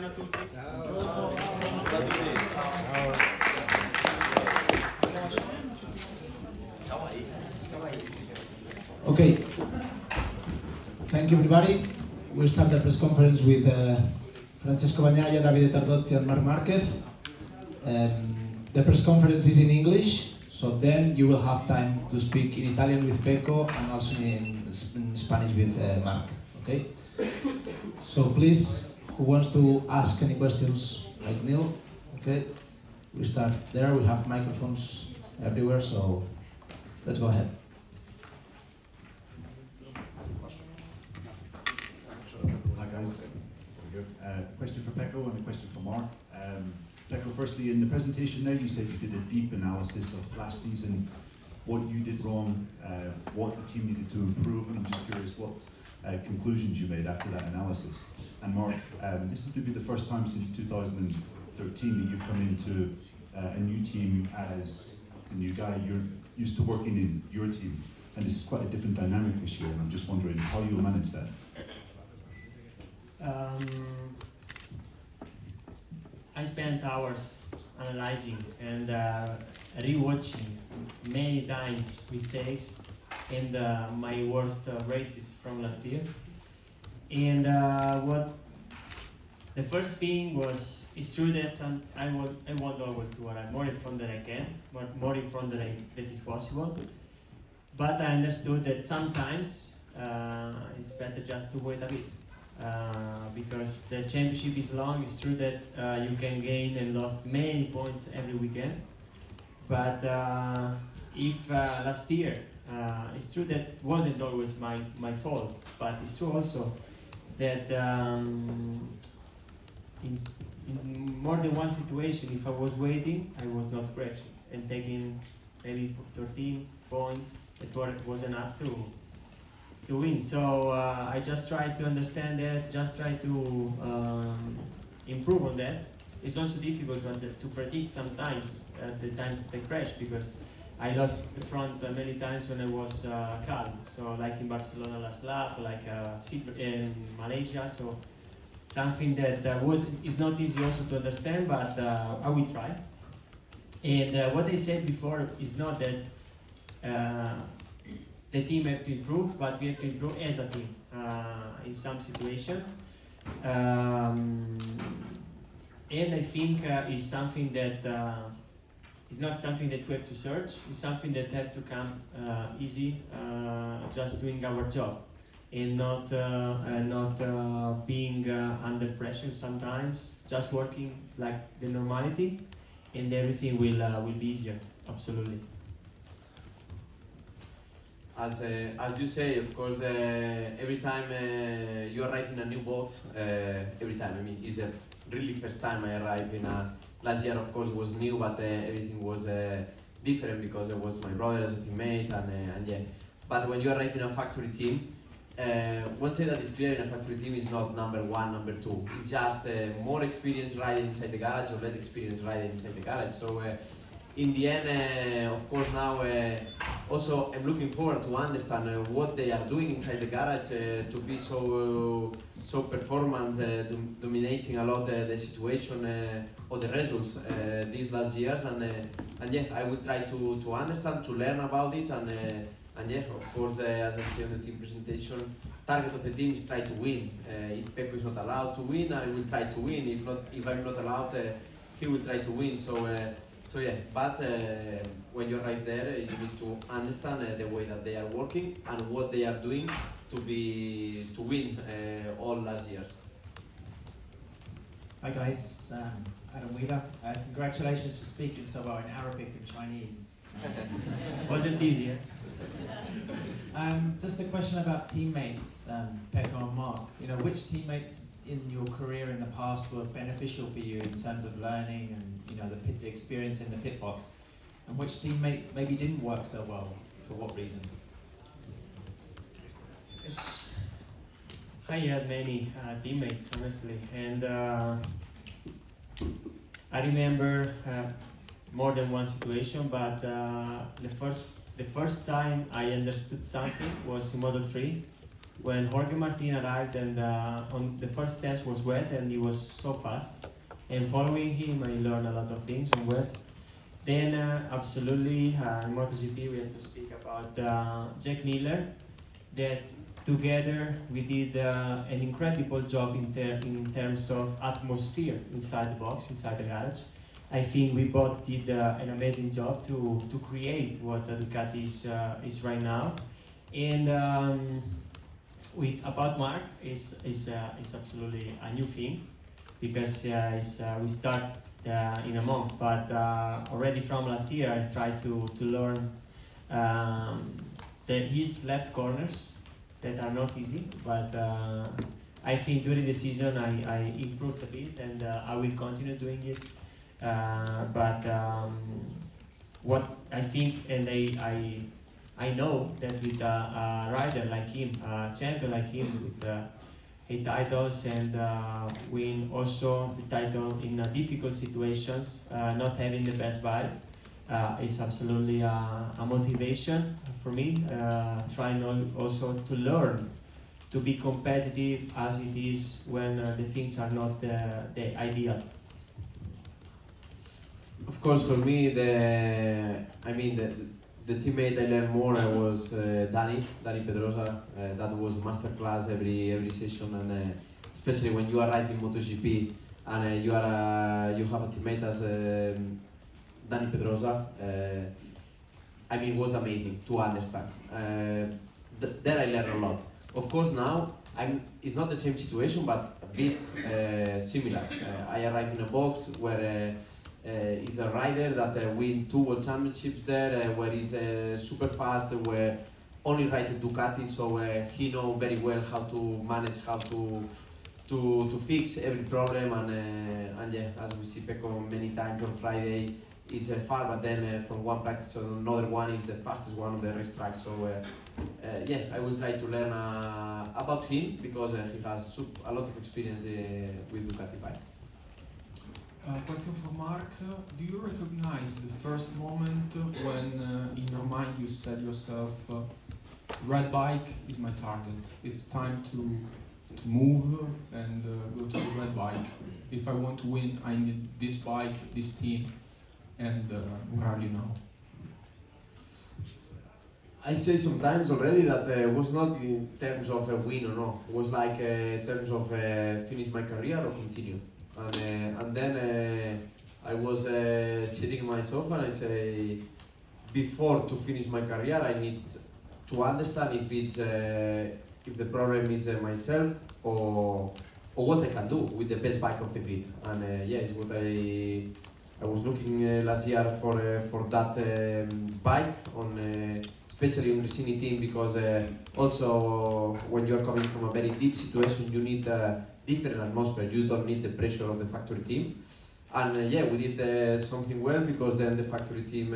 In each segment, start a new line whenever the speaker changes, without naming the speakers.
a tutti.
Okay, thank you everybody. We'll start the press conference with Francesco Bagnaia, Davide Tardozzi and Marc Marquez. The press conference is in English, so then you will have time to speak in Italian with Pecco and also in Spanish with Marc, okay? So please, who wants to ask any questions like Neil? Okay, we start there, we have microphones everywhere, so let's go ahead.
Hi guys, very good. Question for Pecco and a question for Marc. Pecco, firstly, in the presentation now you said you did a deep analysis of last season, what you did wrong, what the team needed to improve, and I'm just curious what conclusions you made after that analysis. And Marc, this is going to be the first time since 2013 that you've come into a new team as the new guy. You're used to working in your team, and this is quite a different dynamic this year, and I'm just wondering how you'll manage that.
I spent hours analyzing and rewatching many times mistakes in my worst races from last year. And what the first thing was, it's true that I want always to arrive more in front than I can, but more in front than that is possible. But I understood that sometimes it's better just to wait a bit. Because the championship is long. It's true that you can gain and lost many points every weekend, but if last year it's true that wasn't always my fault, but it's true also that in more than one situation, if I was waiting, I was not crashing and taking maybe 13 points. It was enough to win. So I just try to understand that, just try to improve on that. It's also difficult to predict sometimes the times that I crash, because I lost the front many times when I was calm. So like in Barcelona last lap, like in Malaysia. So something that is not easy also to understand, but I will try. And what I said before is not that the team have to improve, but we have to improve as a team in some situation. And I think it's something that is not something that we have to search. It's something that have to come easy, just doing our job, and not being under pressure sometimes. Just working like the normality, and everything will be easier. Absolutely.
As you say, of course, every time you arrive in a new boat, every time, I mean, it's the really first time I arrived in last year, of course, was new, but everything was different because it was my brother as a teammate, and yeah. But when you arrive in a factory team, one thing that is clear in a factory team is not number one, number two. It's just more experience riding inside the garage or less experience riding inside the garage. So in the end, of course, now also I'm looking forward to understand what they are doing inside the garage to be so performant, dominating a lot the situation or the results these last years, and yeah, I will try to understand, to learn about it, and yeah, of course, as I say on the team presentation, target of the team is try to win. If Pecco is not allowed to win, I will try to win. If I'm not allowed, he will try to win. So yeah, but when you arrive there, you need to understand the way that they are working and what they are doing to win all last years.
Hi guys, Adam Weaver. Congratulations for speaking so well in Arabic and Chinese.
Wasn't easy,
Just a question about teammates, Pecco and Marc. You know, which teammates in your career in the past were beneficial for you in terms of learning and, you know, the experience in the pit box, and which teammate maybe didn't work so well? For what reason?
I had many teammates, honestly, and I remember more than one situation. But the first time I understood something was in Model 3, when Jorge Martin arrived and on the first test was wet and he was so fast. And following him, I learned a lot of things on wet. Then absolutely in MotoGP we have to speak about Jack Miller, that together we did an incredible job in terms of atmosphere inside the box, inside the garage. I think we both did an amazing job to create what Ducati is right now. And about Mark is absolutely a new thing, because we start in a month, but already from last year I tried to learn his left corners that are not easy, but I think during the season I improved a bit, and I will continue doing it. But what I think, and I know that with a rider like him, a champion like him, with 8 titles and win also the title in difficult situations, not having the best bike is absolutely a motivation for me. Trying also to learn to be competitive as it is when the things are not the ideal.
Of course, for me, the teammate I learned more was Dani Pedrosa. That was masterclass every session, and especially when you are riding MotoGP and you have a teammate as Dani Pedrosa. It was amazing to understand. There I learned a lot. Of course, now it's not the same situation, but a bit similar. I arrive in a box where he's a rider that win 2 World Championships there, where he's super fast, where only ride Ducati, so he know very well how to manage, how to fix every problem, and yeah, as we see Pecco many times on Friday, is far, but then from one practice to another one is the fastest one on the racetrack. So yeah, I will try to learn about him, because he has a lot of experience with Ducati bike.
Question for Mark. Do you recognize the first moment when in your mind you said yourself, red bike is my target, it's time to move and go to the red bike. If I want to win, I need this bike, this team, and where are you now?
I say sometimes already that it was not in terms of a win or no. It was like in terms of finish my career or continue. And then I was sitting in my sofa and I say, before to finish my career, I need to understand if it's if the problem is myself or what I can do with the best bike of the grid. And yeah, it's what I was looking last year for that bike on. Especially on the Gresini team, because also when you are coming from a very deep situation, you need a different atmosphere. You don't need the pressure of the factory team. And yeah, we did something well, because then the factory team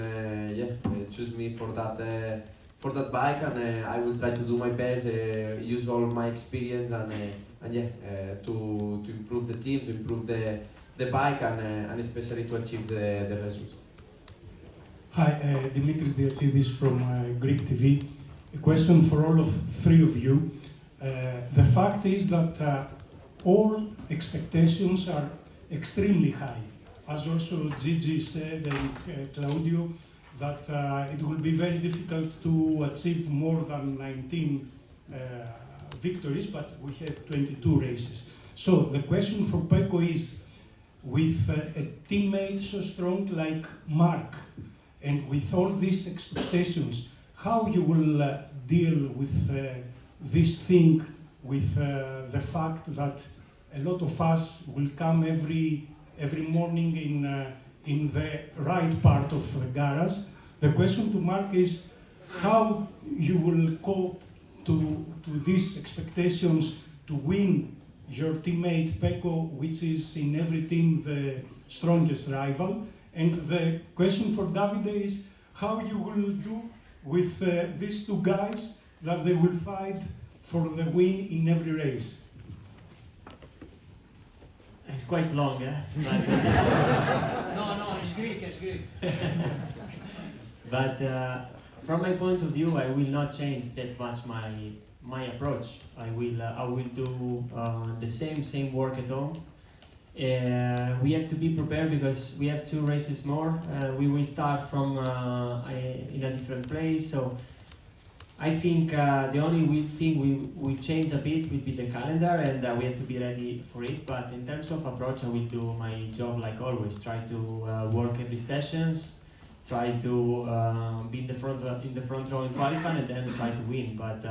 chose me for that bike, and I will try to do my best, use all my experience, and yeah, to improve the team, to improve the bike, and especially to achieve the results.
Hi, Dimitris Diatsidis from Greek TV. A question for all of 3 of you. The fact is that all expectations are extremely high. As also Gigi said and Claudio, that it will be very difficult to achieve more than 19 victories, but we have 22 races. So the question for Pecco is, with a teammate so strong like Mark, and with all these expectations, how you will deal with this thing, with the fact that a lot of us will come every morning in the right part of the garage. The question to Mark is how you will cope to these expectations to win your teammate Pecco, which is in every team the strongest rival. And the question for Davide is how you will do with these 2 guys that they will fight for the win in every race.
It's quite long, eh? But,
no, it's Greek, it's Greek.
But from my point of view, I will not change that much my approach. I will do the same work at home. We have to be prepared because we have 2 races more. We will start from in a different place. So I think the only thing will change a bit will be the calendar, and we have to be ready for it. But in terms of approach, I will do my job like always. Try to work every sessions. Try to be in the front row in qualifying, and then try to win. But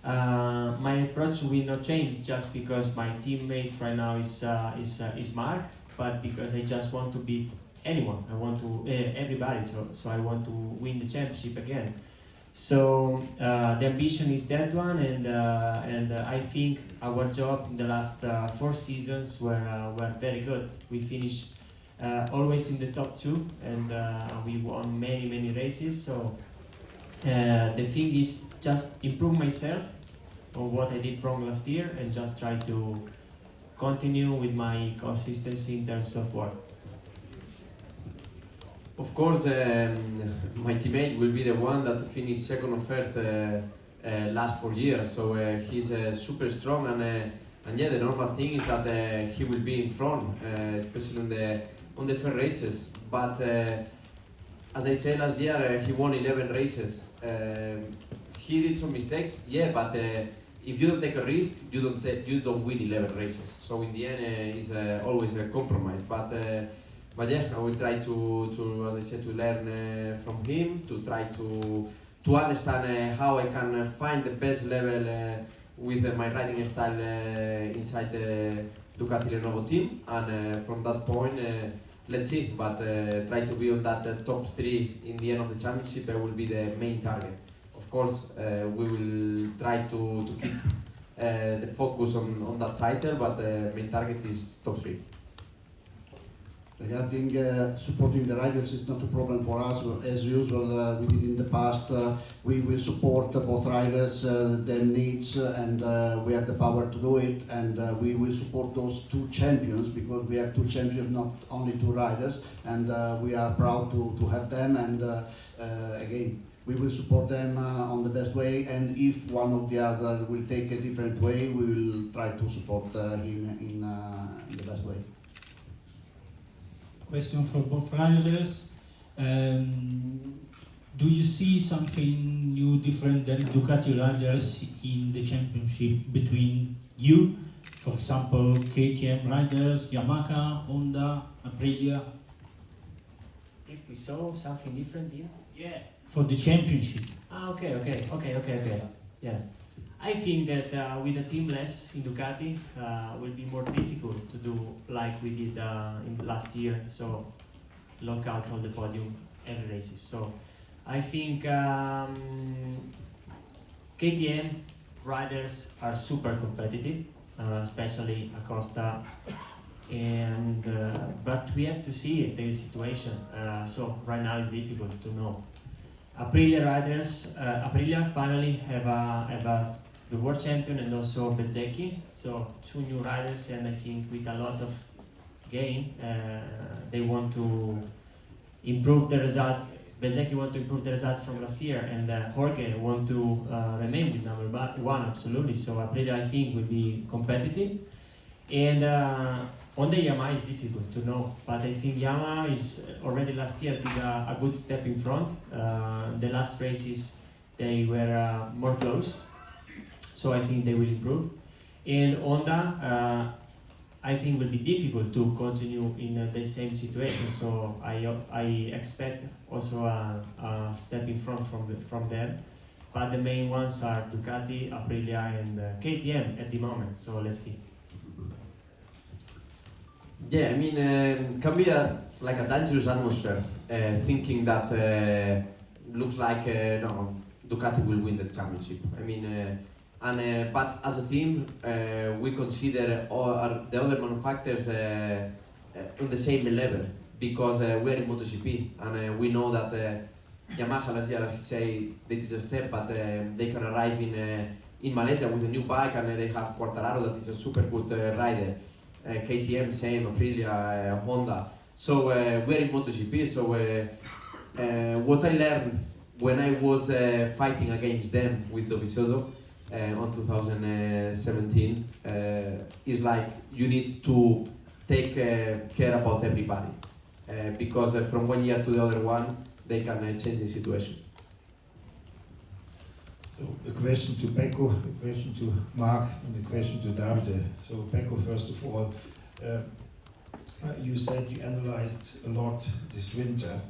my approach will not change just because my teammate right now is Mark, but because I just want to beat anyone. I want to everybody. So I want to win the championship again. So the ambition is that one, and I think our job in the last 4 seasons were very good. We finished always in the top 2, and we won many races. So the thing is just improve myself on what I did wrong last year, and just try to continue with my consistency in terms of work.
Of course, my teammate will be the one that finished second or first last 4 years. So he's super strong, and yeah, the normal thing is that he will be in front, especially on the first races. But as I said last year, he won 11 races. He did some mistakes, yeah, but if you don't take a risk, you don't win 11 races. So in the end, it's always a compromise. But yeah, I will try to as I said, to learn from him, to try to understand how I can find the best level with my riding style inside the Ducati Lenovo team, and from that point, let's see. But try to be on that top 3 in the end of the championship will be the main target. Of course, we will try to keep the focus on that title, but the main target is top 3.
Regarding supporting the riders is not a problem for us. As usual, we did in the past. We will support both riders, their needs, and we have the power to do it. And we will support those 2 champions, because we have 2 champions, not only 2 riders. And we are proud to have them. And again, we will support them on the best way. And if one of the other will take a different way, we will try to support him in the best way.
Question for both riders. Do you see something new, different than Ducati riders in the championship between you, for example, KTM riders, Yamaha, Honda, Aprilia?
If we saw something different here?
Yeah, for the championship.
Okay. Yeah. I think that with a team less in Ducati will be more difficult to do like we did in last year. So lock out on the podium every races. So I think KTM riders are super competitive, especially Acosta. And but we have to see the situation. So right now it's difficult to know. Aprilia riders, Aprilia finally have the world champion and also Bezzecchi, so 2 new riders, and I think with a lot of gain, they want to improve the results. Bezzecchi want to improve the results from last year, and Jorge want to remain with number 1, absolutely. So Aprilia, I think, will be competitive. And on the Yamaha is difficult to know, but I think Yamaha is already last year did a good step in front. The last races they were more close, so I think they will improve. And Honda, I think will be difficult to continue in the same situation. So I expect also a step in front from them. But the main ones are Ducati, Aprilia, and KTM at the moment. So let's see.
Yeah, I mean, can be like a dangerous atmosphere, thinking that looks like no, Ducati will win the championship. I mean, but as a team, we consider all the other manufacturers on the same level, because we're in MotoGP, and we know that Yamaha last year, as you say, they did a step, but they can arrive in Malaysia with a new bike, and they have Quartararo that is a super good rider. KTM same, Aprilia, Honda. So we're in MotoGP. So what I learned when I was fighting against them with Dovizioso, on 2017 is like you need to take care about everybody because from one year to the other one they can change the situation.
So a question to Pecco, a question to Mark, and a question to Davide. So Pecco, first of all, you said you analyzed a lot this winter.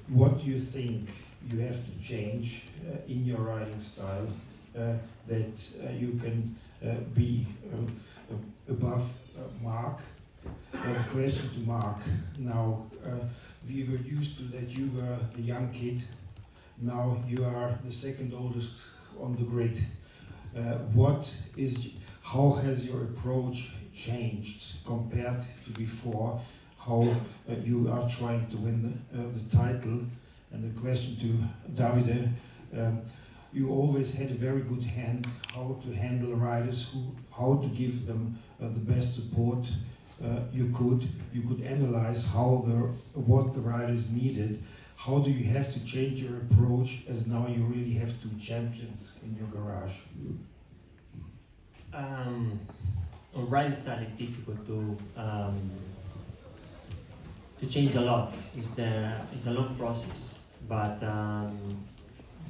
What do you think you have to change in your riding style that you can be above Mark? And a question to Mark. Now, we were used to that you were the young kid. Now you are the second oldest on the grid. How has your approach changed compared to before? How you are trying to win the title? And the question to Davide, you always had a very good hand how to handle riders, how to give them the best support you could. You could analyze what the riders needed. How do you have to change your approach as now you really have two champions in your garage?
Riding style is difficult to change a lot. It's a long process, but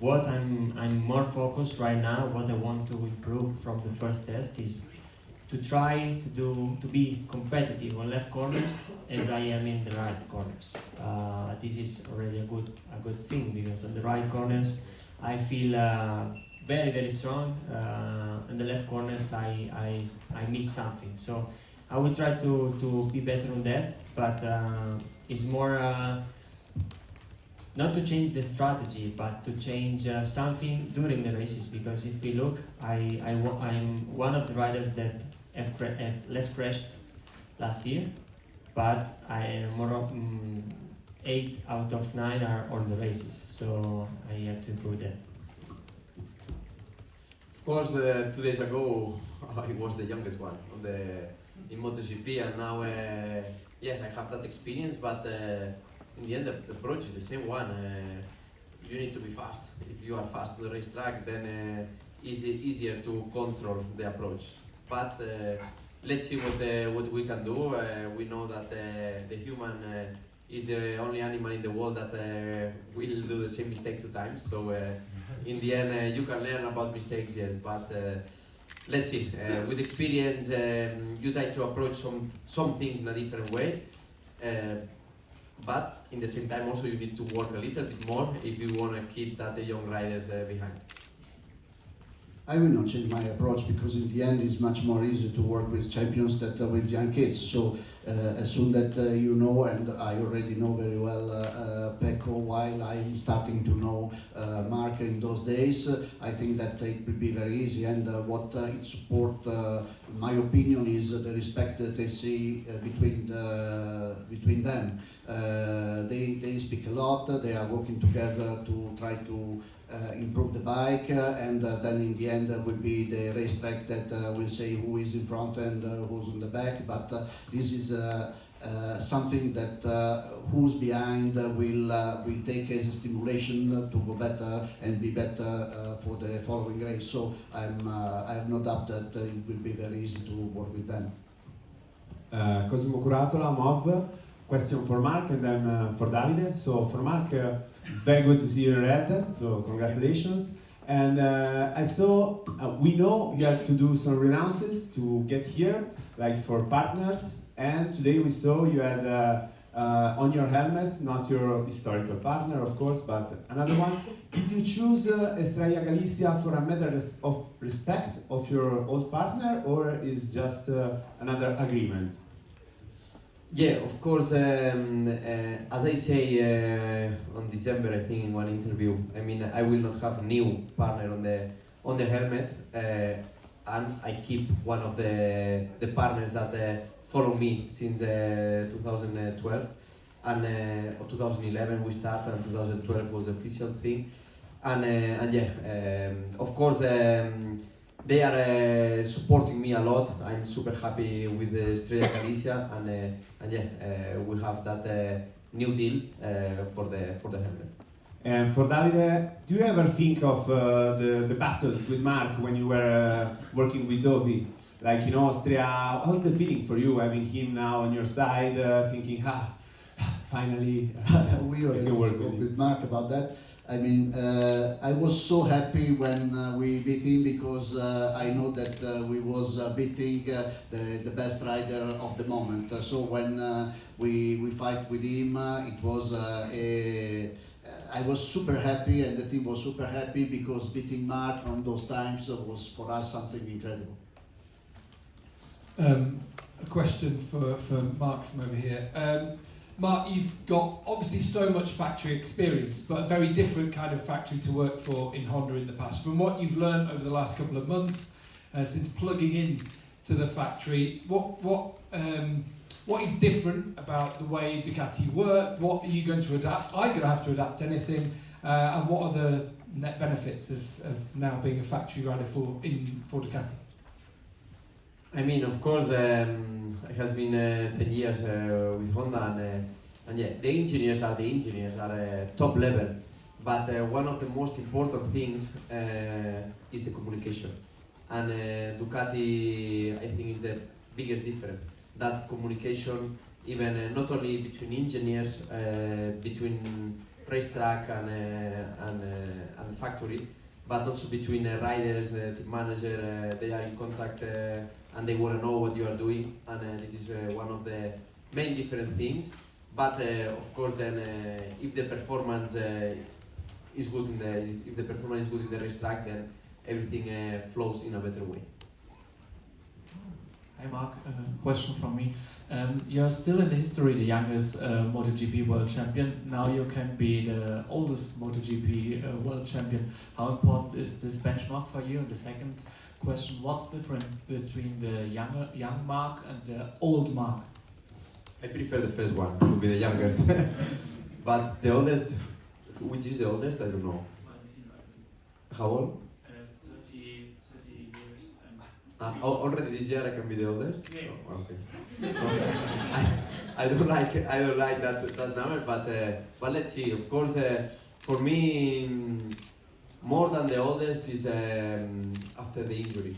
what I'm more focused right now, what I want to improve from the first test is to try to be competitive on left corners as I am in the right corners. This is already a good thing because on the right corners I feel very, very strong. In the left corners I miss something. So I will try to be better on that, but it's more not to change the strategy, but to change something during the races. Because if we look, I'm one of the riders that have less crashed last year, but I am more 8 out of 9 are on the races, so I have to improve that.
Of course, 2 days ago I was the youngest one in MotoGP, and now I have that experience, but in the end the approach is the same one. You need to be fast. If you are fast on the racetrack, then it's easier to control the approach. But let's see what we can do. We know that the human is the only animal in the world that will do the same mistake 2 times. So in the end, you can learn about mistakes, yes. But let's see. With experience, you try to approach some things in a different way. But in the same time, also you need to work a little bit more if you want to keep that the young riders behind.
I will not change my approach because in the end it's much more easy to work with champions than with young kids. So as soon that you know, and I already know very well Pecco while I'm starting to know Mark in those days, I think that it will be very easy. And what it support, my opinion, is the respect that they see between them. They speak a lot, they are working together to try to improve the bike, and then in the end will be the racetrack that will say who is in front and who's in the back. But this is something that who's behind will take as a stimulation to go better and be better for the following race. So I have no doubt that it will be very easy to work with them.
Cosimo Curatola, MOV. Question for Mark and then for Davide. So for Mark, it's very good to see you in red, so congratulations. And I saw, we know you had to do some renounces to get here, like for partners. And today we saw you had on your helmet, not your historical partner, of course, but another one. Did you choose Estrella Galicia for a matter of respect of your old partner, or is just another agreement?
Yeah, of course. As I say on December, I think in one interview, I mean, I will not have a new partner on the helmet, and I keep one of the partners that follow me since 2012, and 2011 we started, and 2012 was the official thing, and yeah, of course. They are supporting me a lot. I'm super happy with Estrella Galicia, and yeah, we have that new deal for the helmet.
And for Davide, do you ever think of the battles with Mark when you were working with Dovi? Like in Austria, how's the feeling for you having him now on your side, thinking, finally,
We
I can work
spoke
with
with
him?
Mark about that. I mean, I was so happy when we beat him because I know that we was beating the best rider of the moment. So when we fight with him, it was I was super happy and the team was super happy because beating Mark on those times was for us something incredible.
A question for Mark from over here. Mark, you've got obviously so much factory experience, but a very different kind of factory to work for in Honda in the past. From what you've learned over the last couple of months, since plugging in to the factory, what is different about the way Ducati work? What are you going to adapt? Are you going to have to adapt anything? And what are the net benefits of now being a factory rider for Ducati?
I mean, of course, it has been 10 years with Honda, and yeah, the engineers are top level. But one of the most important things is the communication, and Ducati, I think, is the biggest difference. That communication, even not only between engineers, between racetrack and factory, but also between riders, team manager. They are in contact and they want to know what you are doing, and this is one of the main different things. But of course, then if the performance is good in the racetrack, then everything flows in a better way.
Hi Mark, question from me. You're still in the history the youngest MotoGP world champion. Now you can be the oldest MotoGP world champion. How important is this benchmark for you? And the second question, what's different between the young Mark and the old Mark?
I prefer the first one, to be the youngest. But the oldest, which is the oldest, I don't know. How old?
30 years.
Already this year I can be the oldest?
Yeah.
Oh, okay. I don't like that number, but let's see. Of course, for me, more than the oldest is after the injury,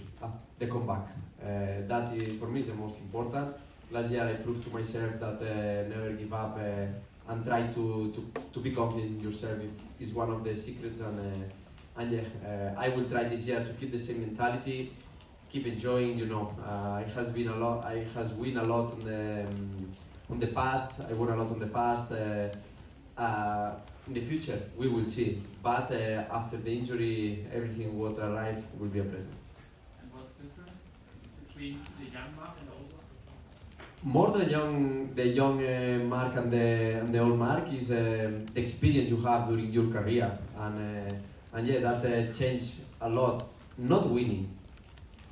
the comeback. That is, for me, is the most important. Last year I proved to myself that never give up and try to be confident in yourself is one of the secrets, and yeah, I will try this year to keep the same mentality, keep enjoying. You know, it has been a lot. I has win a lot on the past. I won a lot on the past. In the future, we will see. But after the injury, everything what arrive will be a present.
And what's different between the young Mark and the old Mark?
More the young Mark and the old Mark is the experience you have during your career, and yeah, that changed a lot. Not winning,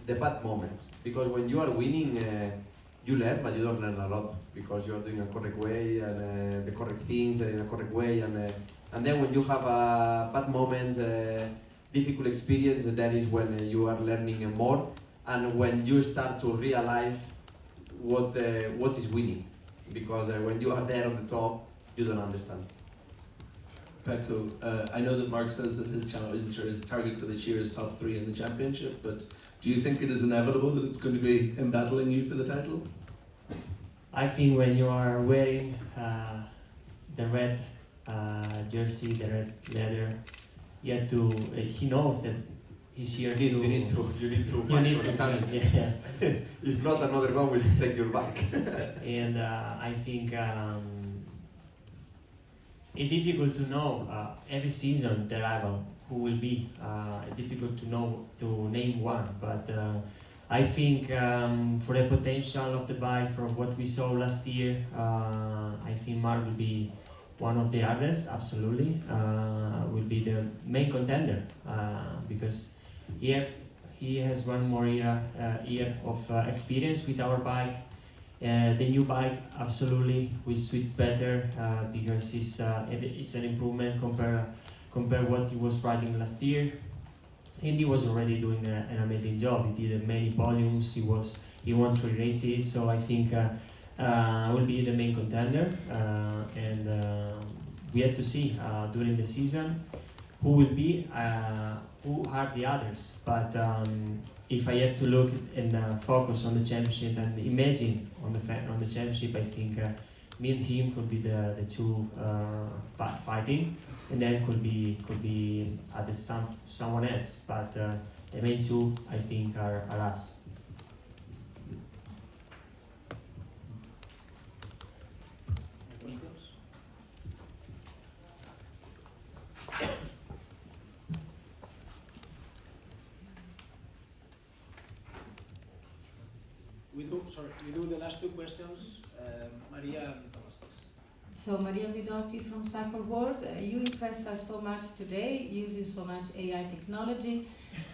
the bad moments, because when you are winning, you learn, but you don't learn a lot because you are doing a correct way and the correct things in a correct way, and then when you have bad moments, difficult experience, that is when you are learning more, and when you start to realize what is winning, because when you are there on the top, you don't understand.
Pecco, I know that Mark says that his channel isn't sure his target for this year is top 3 in the championship, but do you think it is inevitable that it's going to be him battling you for the title?
I think when you are wearing the red jersey, the red leather, you have to. He knows that he's here.
You need to fight for the challenge.
Yeah.
If not, another one will take your back.
And I think it's difficult to know every season the rival who will be. It's difficult to name one, but I think for the potential of the bike, from what we saw last year, I think Mark will be one of the hardest. Absolutely, will be the main contender because he has one more year of experience with our bike. The new bike absolutely will suit better because it's an improvement compare what he was riding last year, and he was already doing an amazing job. He did many podiums. He won 3 races, so I think will be the main contender. And we had to see during the season who will be, who are the others. But if I have to look and focus on the championship and imagine on the championship, I think me and him could be the two fighting, and then could be someone else. But the main two, I think, are us.
We do the last two questions. Maria and Thomas, please.
So Maria Vidotti from Cycle World, you impressed us so much today using so much AI technology,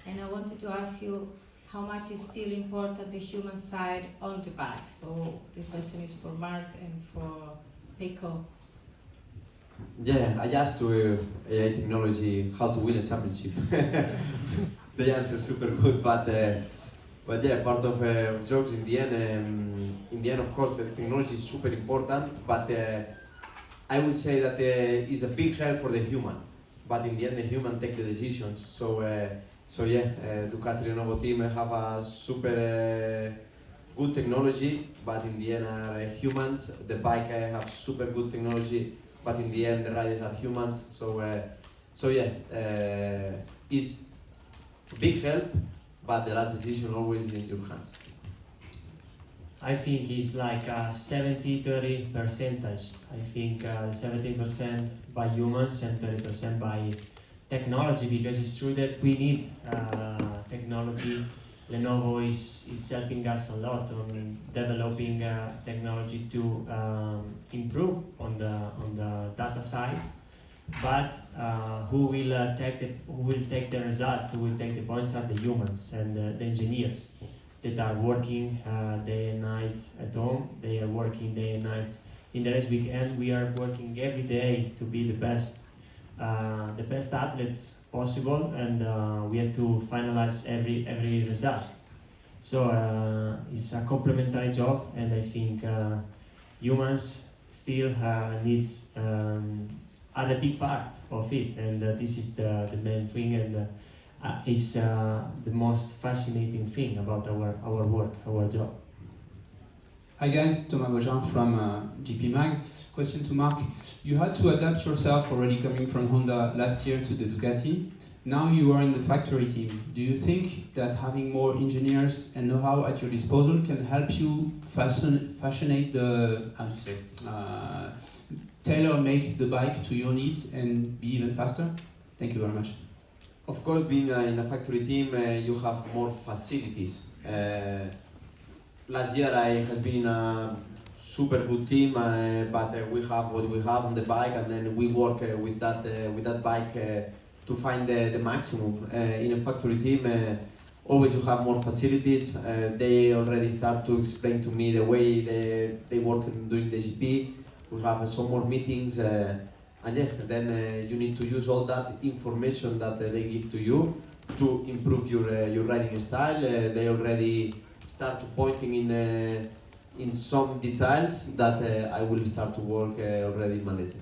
and I wanted to ask you how much is still important the human side on the bike. So the question is for Mark and for Pecco.
Yeah, I asked to AI technology how to win a championship. The answer is super good, but yeah, part of jokes in the end, of course, the technology is super important, but I would say that it's a big help for the human, but in the end, the human take the decisions. So yeah, Ducati Lenovo team have a super good technology, but in the end are humans. The bike have super good technology, but in the end, the riders are humans. So yeah, it's a big help, but the last decision always is in your hands.
I think it's like a 70-30 percentage. I think 70% by humans and 30% by technology, because it's true that we need technology. Lenovo is helping us a lot on developing technology to improve on the data side. But who will take the results, who will take the points are the humans and the engineers that are working day and night at home. They are working day and night in the race weekend. We are working every day to be the best athletes possible, and we have to finalize every result. So it's a complementary job, and I think humans still needs are a big part of it, and this is the main thing, and it's the most fascinating thing about our work, our job.
Hi guys, Thomas Beaujean from GP Mag. Question to Mark. You had to adapt yourself already coming from Honda last year to the Ducati. Now you are in the factory team. Do you think that having more engineers and know-how at your disposal can help you fashionate the, tailor-make the bike to your needs and be even faster? Thank you very much.
Of course, being in a factory team, you have more facilities. Last year I has been a super good team, but we have what we have on the bike, and then we work with that bike to find the maximum. In a factory team, always you have more facilities. They already start to explain to me the way they work during the GP. We have some more meetings, and yeah, then you need to use all that information that they give to you to improve your riding style. They already start pointing in some details that I will start to work already in Malaysia.